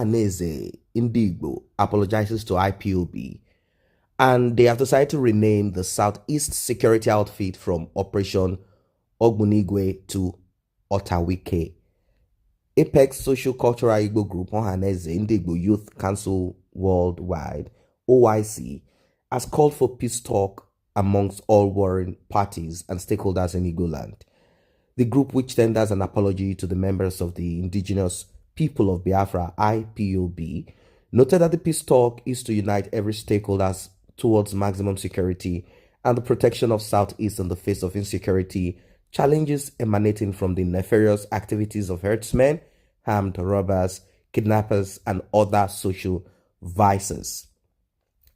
Ohanaeze Idigbo apologizes to IPOB, and they have decided to rename the Southeast Security Outfit from Operation Ogbunigwe to Otawike. Apex Social Cultural Igbo Group Ohanaeze Idigbo Youth Council Worldwide, OIC, has called for peace talk amongst all warring parties and stakeholders in Igbo land. The group, which tenders an apology to the members of the indigenous people of Biafra, IPOB, noted that the peace talk is to unite every stakeholder towards maximum security and the protection of Southeast in the face of insecurity, challenges emanating from the nefarious activities of herdsmen, armed robbers, kidnappers, and other social vices.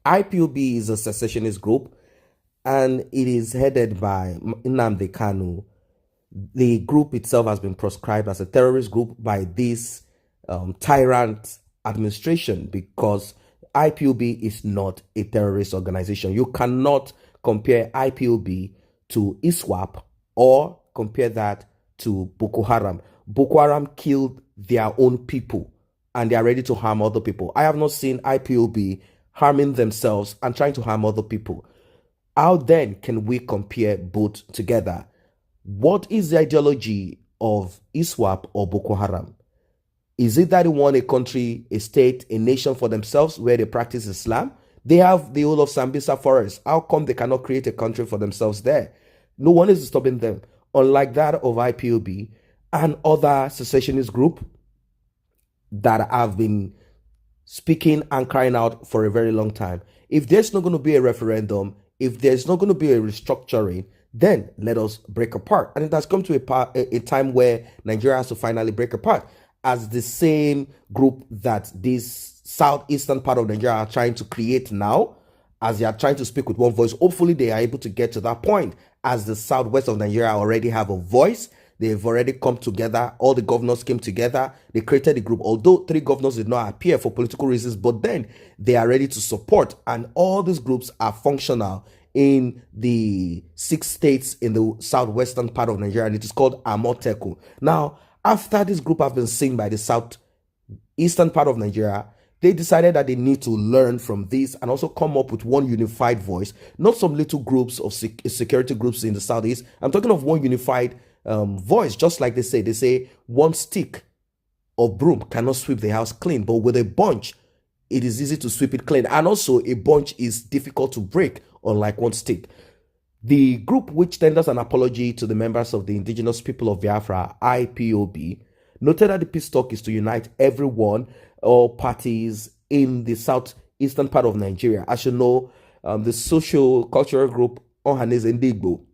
IPOB is a secessionist group, and it is headed by Nnamdi Kanu. The group itself has been proscribed as a terrorist group by this tyrant administration because IPOB is not a terrorist organization. You cannot compare IPOB to ISWAP or compare that to Boko Haram. Boko Haram killed their own people and they are ready to harm other people. I have not seen IPOB harming themselves and trying to harm other people. How then can we compare both together? What is the ideology of ISWAP or Boko Haram? Is it that they want a country, a state, a nation for themselves where they practice Islam? They have the whole of Sambisa forest. How come they cannot create a country for themselves there? No one is stopping them. Unlike that of IPOB and other secessionist group that have been speaking and crying out for a very long time. If there's not going to be a referendum, if there's not going to be a restructuring, then let us break apart. And it has come to a time where Nigeria has to finally break apart as the same group that this southeastern part of Nigeria are trying to create now, as they are trying to speak with one voice. Hopefully they are able to get to that point as the southwest of Nigeria already have a voice. They've already come together. All the governors came together. They created a group. Although 3 governors did not appear for political reasons, but then they are ready to support. And all these groups are functional in the 6 states in the southwestern part of Nigeria. And it is called Amoteku. Now, after this group have been seen by the southeastern part of Nigeria, they decided that they need to learn from this and also come up with one unified voice, not some little groups of security groups in the southeast. I'm talking of one unified voice, just like they say one stick or broom cannot sweep the house clean, but with a bunch, it is easy to sweep it clean. And also a bunch is difficult to break, unlike one stick. The group, which tenders an apology to the members of the indigenous people of Biafra, IPOB, noted that the peace talk is to unite everyone, all parties in the southeastern part of Nigeria. As you know, the social cultural group Ohanaeze Idigbo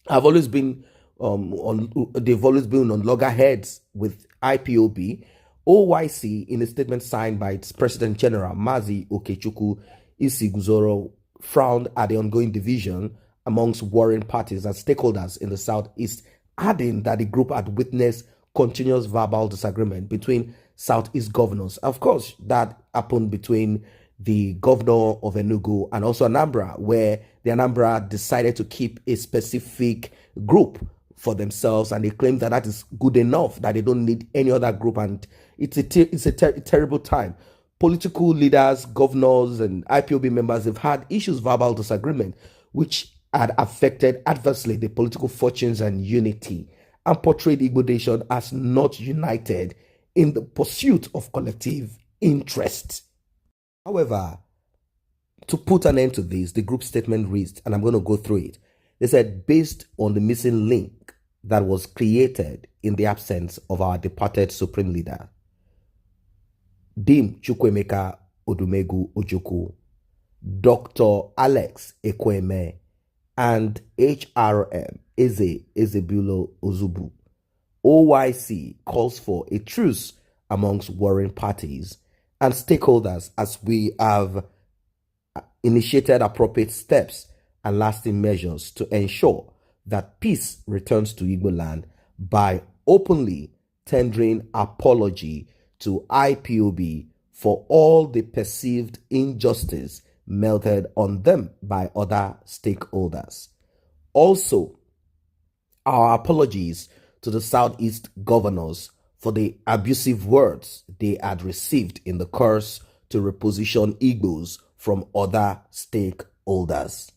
have always been they've always been on loggerheads with IPOB. OYC, in a statement signed by its President General Mazi Okechukwu Isiguzoro, frowned at the ongoing division amongst warring parties and stakeholders in the southeast, adding that the group had witnessed continuous verbal disagreement between southeast governors. Of course, that happened between the governor of Enugu and also Anambra, where the Anambra decided to keep a specific group for themselves, and they claim that that is good enough, that they don't need any other group, and it's a terrible time. Political leaders, governors, and IPOB members have had issues, verbal disagreement, which had affected adversely the political fortunes and unity, and portrayed Igbo nation as not united in the pursuit of collective interest. However, to put an end to this, the group statement reads, and I'm going to go through it. They said, based on the missing link that was created in the absence of our departed supreme leader, Dim Chukwemeka Odumegu Ojukwu, Dr. Alex Ekweme, and HRM Ezebulo Ozubu, OYC calls for a truce amongst warring parties and stakeholders as we have initiated appropriate steps and lasting measures to ensure that peace returns to Igbo land by openly tendering apology to IPOB for all the perceived injustice melted on them by other stakeholders. Also, our apologies to the Southeast governors for the abusive words they had received in the course to reposition Igbos from other stakeholders.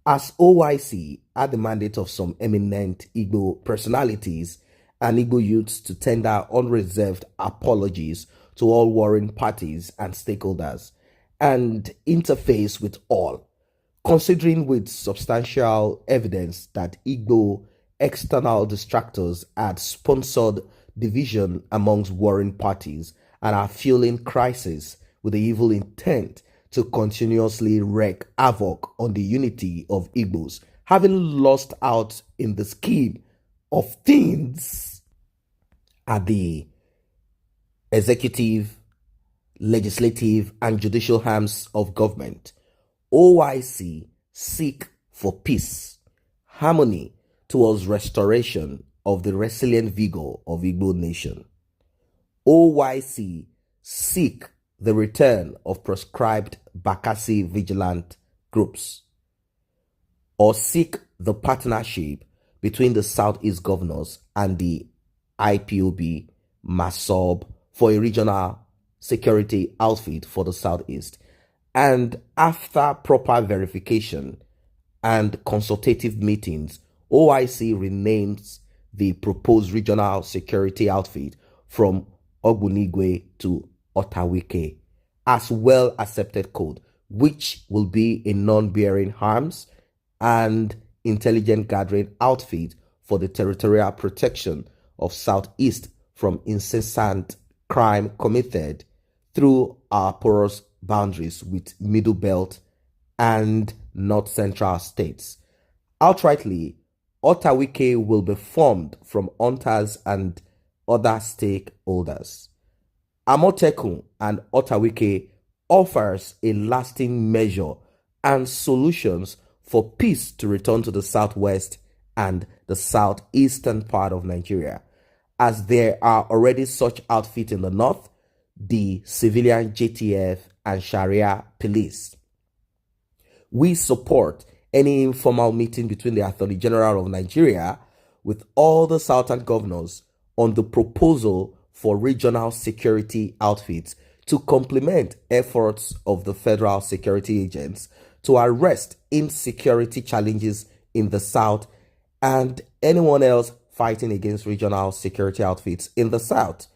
As OIC had the mandate of some eminent Igbo personalities and Igbo youths to tender unreserved apologies to all warring parties and stakeholders and interface with all, considering with substantial evidence that Igbo external distractors had sponsored division amongst warring parties and are fueling crisis with the evil intent to continuously wreak havoc on the unity of Igbos, having lost out in the scheme of things at the executive, legislative, and judicial arms of government. OIC seek for peace, harmony towards restoration of the resilient vigor of Igbo nation. OIC seek the return of proscribed Bakassi vigilant groups, or seek the partnership between the Southeast governors and the IPOB MASOB for a regional security outfit for the Southeast. And after proper verification and consultative meetings, OIC renames the proposed regional security outfit from Ogbunigwe to Otawike as well accepted code, which will be a non-bearing arms and intelligent gathering outfit for the territorial protection of Southeast from incessant crime committed through our porous boundaries with Middle Belt and North Central states. Outrightly, Otawike will be formed from hunters and other stakeholders. Amotekun and Otawike offers a lasting measure and solutions for peace to return to the southwest and the southeastern part of Nigeria, as there are already such outfits in the north, the civilian JTF and Sharia police. We support any informal meeting between the Attorney General of Nigeria with all the southern governors on the proposal for regional security outfits to complement efforts of the federal security agents to arrest insecurity challenges in the south and anyone else fighting against regional security outfits in the south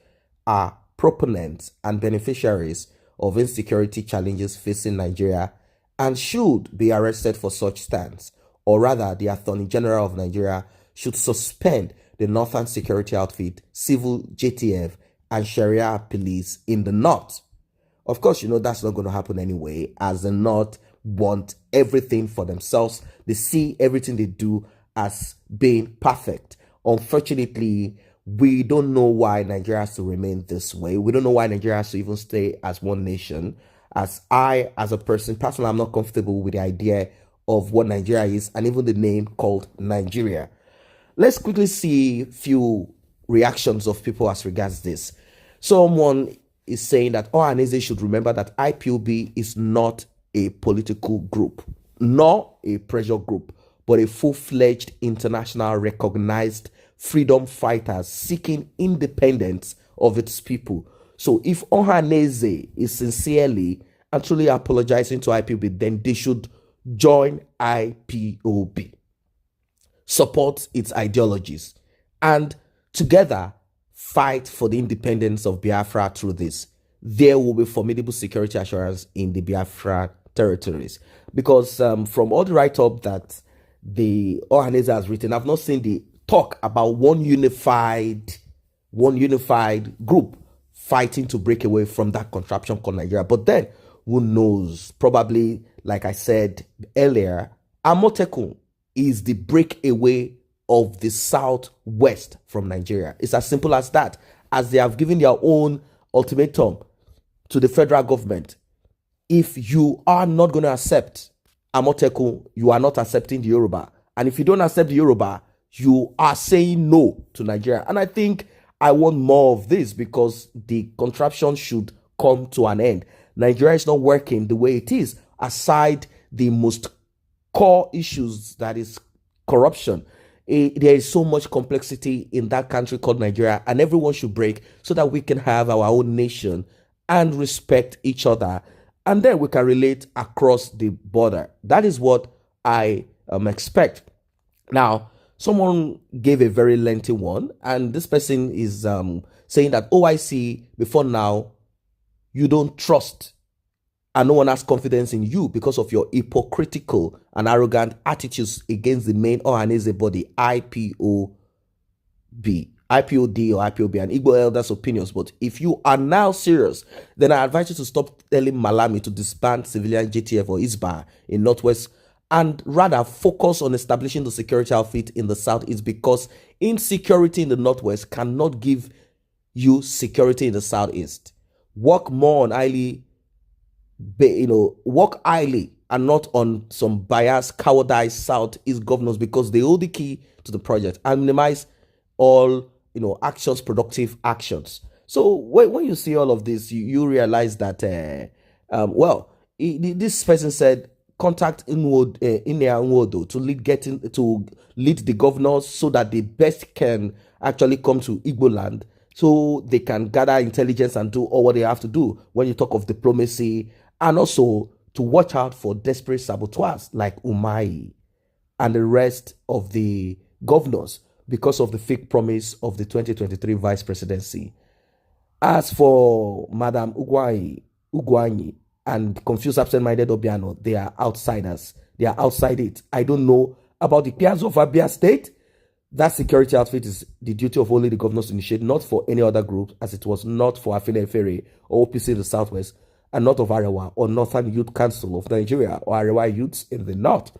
are proponents and beneficiaries of insecurity challenges facing Nigeria and should be arrested for such stance, or rather the Attorney General of Nigeria should suspend the Northern Security Outfit, Civil JTF, and Sharia police in the North. Of course, that's not going to happen anyway, as the North want everything for themselves. They see everything they do as being perfect. Unfortunately, we don't know why Nigeria has to remain this way. We don't know why Nigeria has to even stay as one nation. As a person, personally, I'm not comfortable with the idea of what Nigeria is and even the name called Nigeria. Let's quickly see a few reactions of people as regards this. Someone is saying that Ohanaeze should remember that IPOB is not a political group, nor a pressure group, but a full-fledged international recognized freedom fighters seeking independence of its people. So if Ohanaeze is sincerely and truly apologizing to IPOB, then they should join IPOB, support its ideologies, and together fight for the independence of Biafra through this. There will be formidable security assurance in the Biafra territories. Because from all the write-up that the Ohanaeze has written, I've not seen the talk about one unified group fighting to break away from that contraption called Nigeria. But then, who knows? Probably, like I said earlier, Amotekun is the breakaway of the southwest from Nigeria. It's as simple as that, as they have given their own ultimatum to the federal government. If you are not going to accept Amotekun, you are not accepting the Yoruba. And if you don't accept the Yoruba, you are saying no to Nigeria. And I think I want more of this because the contraption should come to an end. Nigeria is not working the way it is, aside the most core issues, that is corruption. There is so much complexity in that country called Nigeria, and everyone should break so that we can have our own nation and respect each other, and then we can relate across the border. That is what I expect. Now, someone gave a very lengthy one, and this person is saying that OIC, before now, you don't trust and no one has confidence in you because of your hypocritical and arrogant attitudes against the main Ohanaeze body, IPOD or IPOB, and Igbo elders' opinions. But if you are now serious, then I advise you to stop telling Malami to disband civilian JTF or ISBA in Northwest and rather focus on establishing the security outfit in the Southeast, because insecurity in the Northwest cannot give you security in the Southeast. Work more on work highly and not on some biased, cowardized Southeast governors, because they hold the key to the project, and minimize all actions, productive actions. So when you see all of this, you realize that this person said contact Inea Nwodo to lead the governors so that they best can actually come to Igbo land, so they can gather intelligence and do all what they have to do when you talk of diplomacy, and also to watch out for desperate saboteurs like Umai and the rest of the governors because of the fake promise of the 2023 vice presidency. As for Madam Ugwanyi and confused, absent-minded Obiano, they are outsiders. They are outside it. I don't know about the Piazza of Abia State. That security outfit is the duty of only the governors to initiate, not for any other group, as it was not for Afine Ferry or OPC in the Southwest, and not of Arewa or Northern Youth Council of Nigeria or Arewa Youths in the North.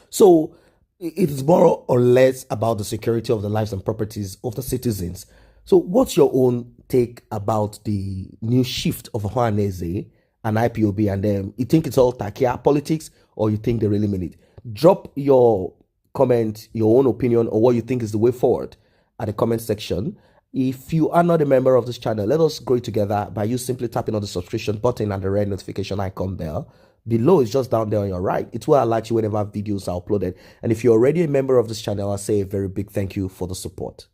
So it is more or less about the security of the lives and properties of the citizens. So what's your own take about the new shift of Ohanaeze and IPOB and them? You think it's all takia politics, or you think they really mean it? Drop your comment, your own opinion, or what you think is the way forward at the comment section. If you are not a member of this channel, let us grow together by you simply tapping on the subscription button and the red notification icon bell. Below is just down there on your right. It will alert you whenever videos are uploaded. And if you're already a member of this channel, I'll say a very big thank you for the support.